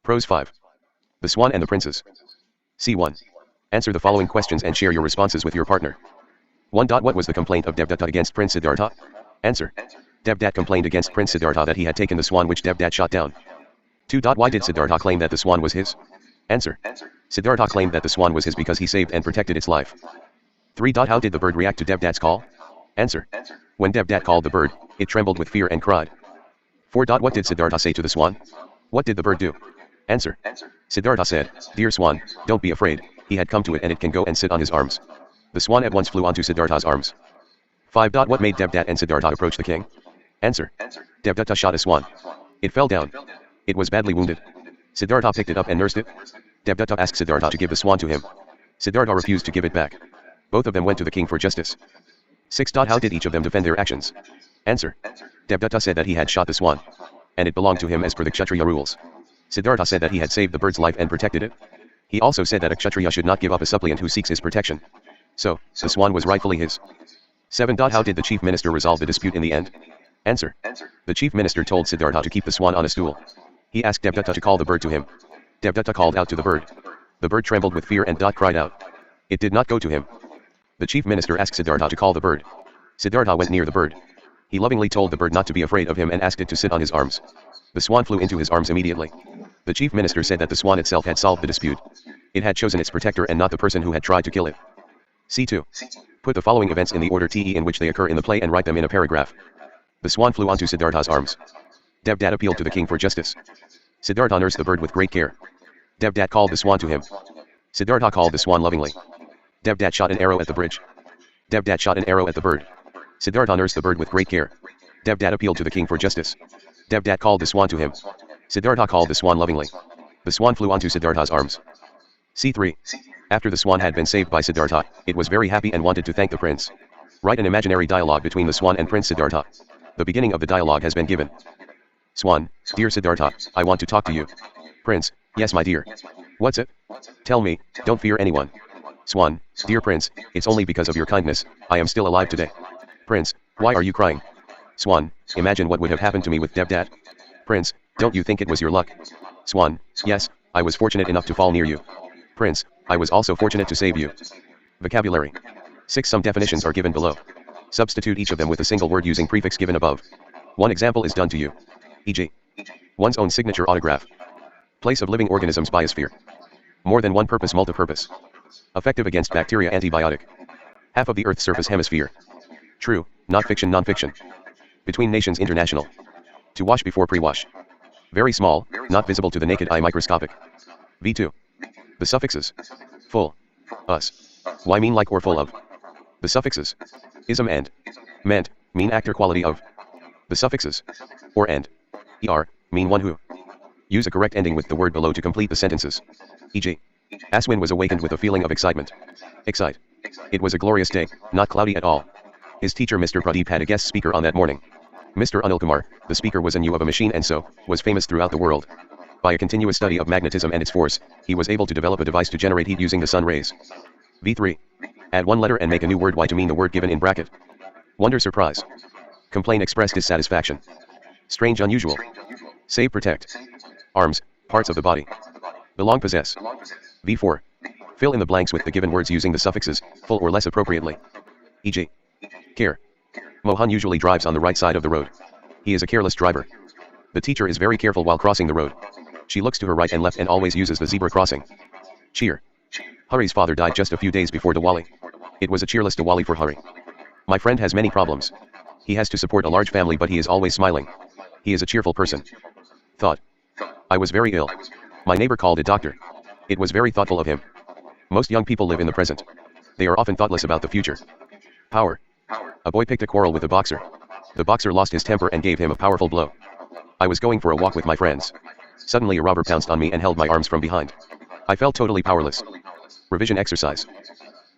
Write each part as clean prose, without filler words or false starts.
Prose 5. The Swan and the Princes. C1. Answer the following questions and share your responses with your partner. 1. What was the complaint of Devdutt against Prince Siddhartha? Answer. Devdutt complained against Prince Siddhartha that he had taken the swan which Devdutt shot down. 2. Why did Siddhartha claim that the swan was his? Answer. Siddhartha claimed that the swan was his because he saved and protected its life. 3. How did the bird react to Devdutt's call? Answer. When Devdutt called the bird, it trembled with fear and cried. 4. What did Siddhartha say to the swan? What did the bird do? Answer. Siddhartha said, "Dear swan, don't be afraid, he had come to it and it can go and sit on his arms." The swan at once flew onto Siddhartha's arms. 5. What made Devdutt and Siddhartha approach the king? Answer. Devdutt shot a swan. It fell down. It was badly wounded. Siddhartha picked it up and nursed it. Devdutt asked Siddhartha to give the swan to him. Siddhartha refused to give it back. Both of them went to the king for justice. 6. How did each of them defend their actions? Answer. Devdutt said that he had shot the swan, and it belonged to him as per the Kshatriya rules. Siddhartha said that he had saved the bird's life and protected it. He also said that a Kshatriya should not give up a suppliant who seeks his protection. So, the swan was rightfully his. 7. How did the chief minister resolve the dispute in the end? Answer. The chief minister told Siddhartha to keep the swan on a stool. He asked Devdutt to call the bird to him. Devdutt called out to the bird. The bird trembled with fear and cried out. It did not go to him. The chief minister asked Siddhartha to call the bird. Siddhartha went near the bird. He lovingly told the bird not to be afraid of him and asked it to sit on his arms. The swan flew into his arms immediately. The chief minister said that the swan itself had solved the dispute. It had chosen its protector and not the person who had tried to kill it. C2. Put the following events in the order te in which they occur in the play and write them in a paragraph. The swan flew onto Siddhartha's arms. Devdutt appealed to the king for justice. Siddhartha nursed the bird with great care. Devdutt called the swan to him. Siddhartha called the swan lovingly. Devdutt shot an arrow at the bridge. Devdutt shot an arrow at the bird. Siddhartha nursed the bird with great care. Devdutt appealed to the king for justice. Devdutt called the swan to him. Siddhartha called the swan lovingly. The swan flew onto Siddhartha's arms. C3. After the swan had been saved by Siddhartha, it was very happy and wanted to thank the prince. Write an imaginary dialogue between the swan and Prince Siddhartha. The beginning of the dialogue has been given. Swan, dear Siddhartha, I want to talk to you. Prince, yes my dear. What's it? Tell me, don't fear anyone. Swan, dear Prince, it's only because of your kindness, I am still alive today. Prince, why are you crying? Swan, imagine what would have happened to me with Devdutt. Prince, don't you think it was your luck? Swan, yes, I was fortunate enough to fall near you. Prince, I was also fortunate to save you. Vocabulary. 6. Some definitions are given below. Substitute each of them with a single word using prefix given above. One example is done to you. E.g. One's own signature autograph. Place of living organisms biosphere. More than one purpose multipurpose. Effective against bacteria antibiotic. Half of the Earth's surface hemisphere. True, not fiction non-fiction. Between nations international. To wash before pre-wash. Very small, not visible to the naked eye microscopic. V2. The suffixes. Full. Us. Why mean like or full of. The suffixes. Ism and. Meant, mean act or quality of. The suffixes. Or and. Er, mean one who. Use a correct ending with the word below to complete the sentences. E.g. Aswin was awakened with a feeling of excitement. Excite. It was a glorious day, not cloudy at all. His teacher Mr. Pradeep had a guest speaker on that morning. Mr. Anil Kumar, the speaker was a new of a machine and so, was famous throughout the world. By a continuous study of magnetism and its force, he was able to develop a device to generate heat using the sun rays. V3. Add one letter and make a new word Y to mean the word given in bracket. Wonder surprise. Complain express dissatisfaction. Strange unusual. Save protect. Arms, parts of the body. Belong possess. V4. Fill in the blanks with the given words using the suffixes, full or less appropriately. E.g. Care. Mohan usually drives on the right side of the road. He is a careless driver. The teacher is very careful while crossing the road. She looks to her right and left and always uses the zebra crossing. Cheer. Hari's father died just a few days before Diwali. It was a cheerless Diwali for Hari. My friend has many problems. He has to support a large family but he is always smiling. He is a cheerful person. Thought. I was very ill. My neighbor called a doctor. It was very thoughtful of him. Most young people live in the present. They are often thoughtless about the future. Power. A boy picked a quarrel with a boxer. The boxer lost his temper and gave him a powerful blow. I was going for a walk with my friends. Suddenly a robber pounced on me and held my arms from behind. I felt totally powerless. Revision exercise.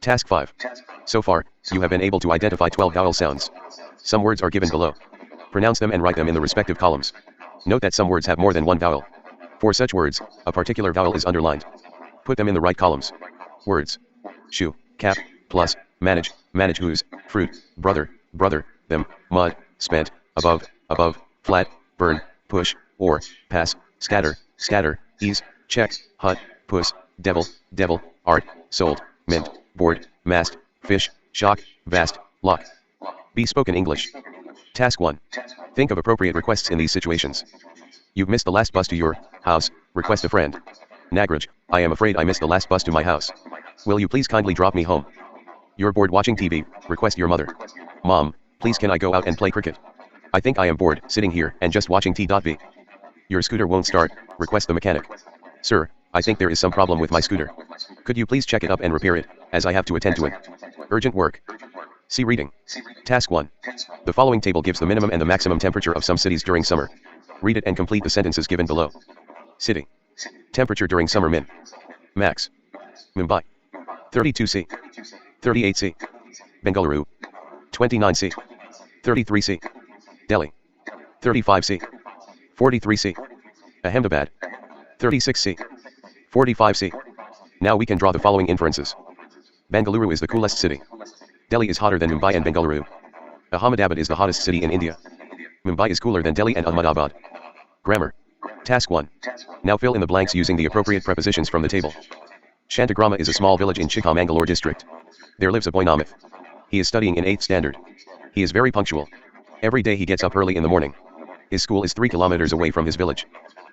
Task 5. So far, you have been able to identify 12 vowel sounds. Some words are given below. Pronounce them and write them in the respective columns. Note that some words have more than one vowel. For such words, a particular vowel is underlined. Put them in the right columns. Words. Shoe, cap, plus, manage, whose, fruit, brother, them, mud, spent, above, flat, burn, push, or, pass, scatter, ease, check, hut, puss, devil, devil, art, sold, mint, board, mast, fish, shock, vast, lock. B. Spoken English. Task 1. Think of appropriate requests in these situations. You've missed the last bus to your house, request a friend. Nagraj, I am afraid I missed the last bus to my house. Will you please kindly drop me home? You're bored watching TV, request your mother. Mom, please can I go out and play cricket? I think I am bored, sitting here, and just watching T.V. Your scooter won't start, request the mechanic. Sir, I think there is some problem with my scooter. Could you please check it up and repair it, as I have to attend to it. Urgent work. C. Reading. Task 1. The following table gives the minimum and the maximum temperature of some cities during summer. Read it and complete the sentences given below. City. Temperature during summer min. Max. Mumbai. 32°C. 38°C. Bengaluru. 29°C. 33°C. Delhi. 35°C. 43°C. Ahmedabad. 36°C. 45°C. Now we can draw the following inferences. Bengaluru is the coolest city. Delhi is hotter than Mumbai and Bengaluru. Ahmedabad is the hottest city in India. Mumbai is cooler than Delhi and Ahmedabad. Grammar. Task 1. Now fill in the blanks using the appropriate prepositions from the table. Shantagrama is a small village in Chikmagalur district. There lives a boy Namith. He is studying in 8th standard. He is very punctual. Every day he gets up early in the morning. His school is 3 kilometers away from his village.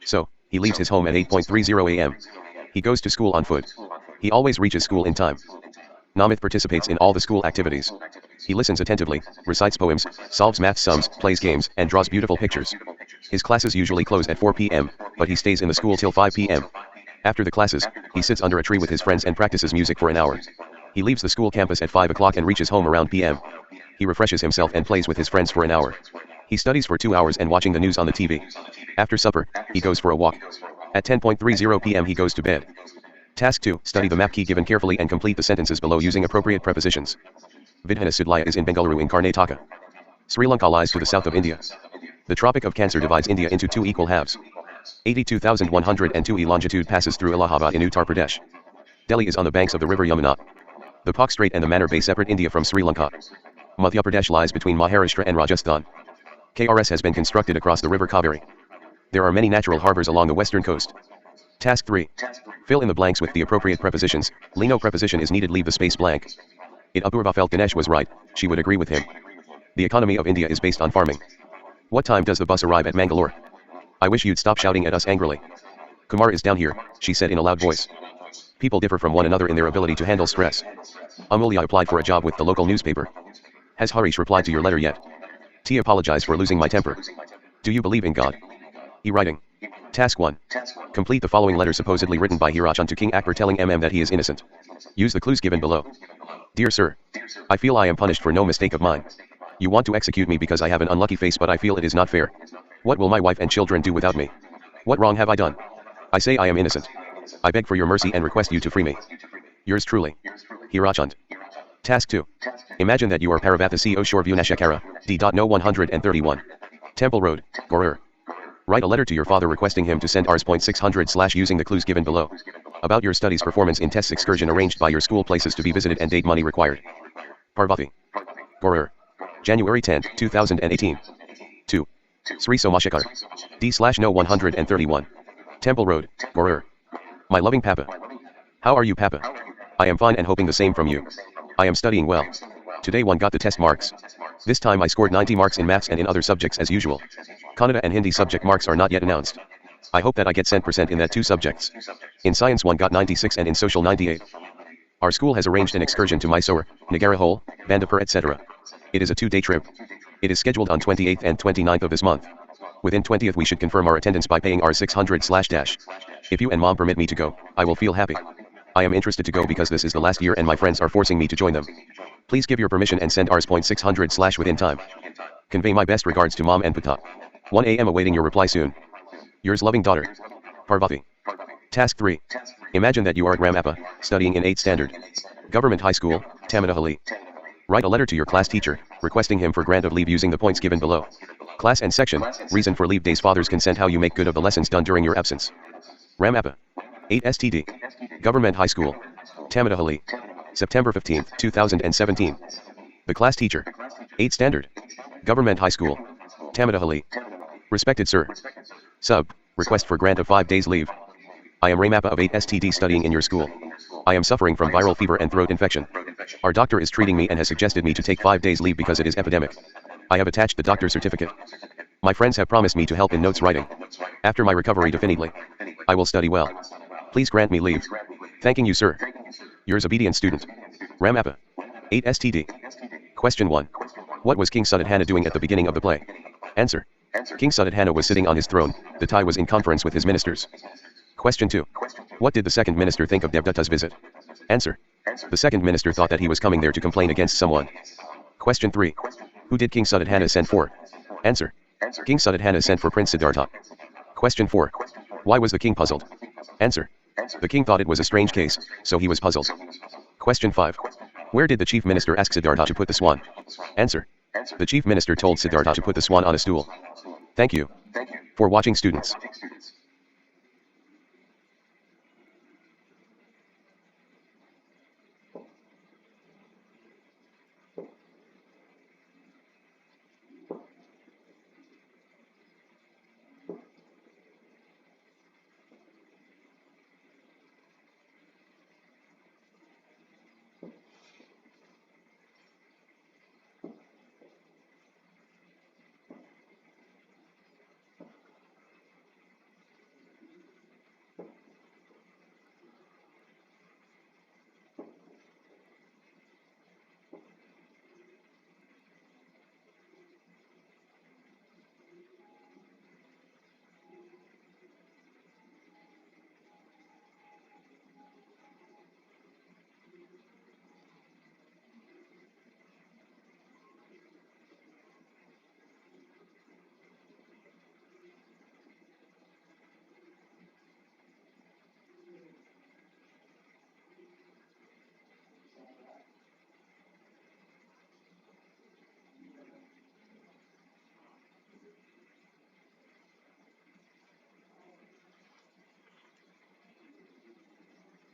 So, he leaves his home at 8:30 a.m. He goes to school on foot. He always reaches school in time. Namith participates in all the school activities. He listens attentively, recites poems, solves math sums, plays games, and draws beautiful pictures. His classes usually close at 4 p.m., but he stays in the school till 5 p.m. After the classes, he sits under a tree with his friends and practices music for an hour. He leaves the school campus at 5 o'clock and reaches home around p.m. He refreshes himself and plays with his friends for an hour. He studies for 2 hours and watching the news on the TV. After supper, he goes for a walk. At 10:30 p.m. he goes to bed. Task 2. Study the map key given carefully and complete the sentences below using appropriate prepositions. Vidhana Sudlaya is in Bengaluru in Karnataka. Sri Lanka lies to the south of India. The Tropic of Cancer divides India into 2 equal halves. 82,102 e longitude passes through Allahabad in Uttar Pradesh. Delhi is on the banks of the river Yamuna. The Pak Strait and the Mannar Bay separate India from Sri Lanka. Madhya Pradesh lies between Maharashtra and Rajasthan. KRS has been constructed across the river Kaveri. There are many natural harbors along the western coast. Task 3. Fill in the blanks with the appropriate prepositions. No preposition is needed, leave the space blank. It Apurva felt Ganesh was right, she would agree with him. The economy of India is based on farming. What time does the bus arrive at Mangalore? I wish you'd stop shouting at us angrily. Kumar is down here, she said in a loud voice. People differ from one another in their ability to handle stress. Amulya applied for a job with the local newspaper. Has Harish replied to your letter yet? T apologize for losing my temper. Do you believe in God? E writing. Task 1. Complete the following letter supposedly written by Hirachan to King Akbar telling that he is innocent. Use the clues given below. Dear sir, I feel I am punished for no mistake of mine. You want to execute me because I have an unlucky face, but I feel it is not fair. What will my wife and children do without me? What wrong have I done? I say I am innocent. I beg for your mercy and request you to free me. Yours truly. Hirachand. Task 2. Imagine that you are Paravatha CO Shore Vunashakara, D.No 131. Temple Road, Gorur. Write a letter to your father requesting him to send Rs.600/ using the clues given below. About your studies performance in tests excursion arranged by your school, places to be visited and date money required. Parvati. Gorur. January 10, 2018. 2. Sri Somashakar. D.No 131. Temple Road, Gorur. My loving Papa. How are you, Papa? I am fine and hoping the same from you. I am studying well. Today one got the test marks. This time I scored 90 marks in maths and in other subjects as usual. Kannada and Hindi subject marks are not yet announced. I hope that I get % in that 2 subjects. In science one got 96 and in social 98. Our school has arranged an excursion to Mysore, Nagarhole, Bandipur etc. It is a 2-day trip. It is scheduled on 28th and 29th of this month. Within 20th we should confirm our attendance by paying Rs.600/. If you and mom permit me to go, I will feel happy. I am interested to go because this is the last year and my friends are forcing me to join them. Please give your permission and send Rs.600/ within time. Convey my best regards to mom and Pata. 1 a.m. awaiting your reply soon. Yours loving daughter. Parvati. Task 3. Imagine that you are at Ramappa, studying in 8th standard. Government High School, Tamanahali. Write a letter to your class teacher, requesting him for grant of leave using the points given below. Class and section, reason for leave days, father's consent, how you make good of the lessons done during your absence. Ramappa. 8 STD. Government High School, Tamanahali. September 15, 2017. The class teacher. 8th standard. Government High School, Tamanahali. Respected sir. Sub, request for grant of 5 days leave. I am Raymappa of 8STD studying in your school. I am suffering from viral fever and throat infection. Our doctor is treating me and has suggested me to take 5 days leave because it is epidemic. I have attached the doctor's certificate. My friends have promised me to help in notes writing. After my recovery definitely, I will study well. Please grant me leave. Thanking you, sir. Yours obedient student. Raymappa. 8STD. Question 1. What was King Suddhodana doing at the beginning of the play? Answer. King Suddhodana was sitting on his throne. The Thai was in conference with his ministers. Question 2. What did the second minister think of Devdutta's visit? Answer. The second minister thought that he was coming there to complain against someone. Question 3. Who did King Suddhodana send for? Answer. King Suddhodana sent for Prince Siddhartha. Question 4. Why was the king puzzled? Answer. The king thought it was a strange case, so he was puzzled. Question 5. Where did the chief minister ask Siddhartha to put the swan? Answer. The chief minister told Siddhartha to put the swan on a stool. Thank you for watching, students.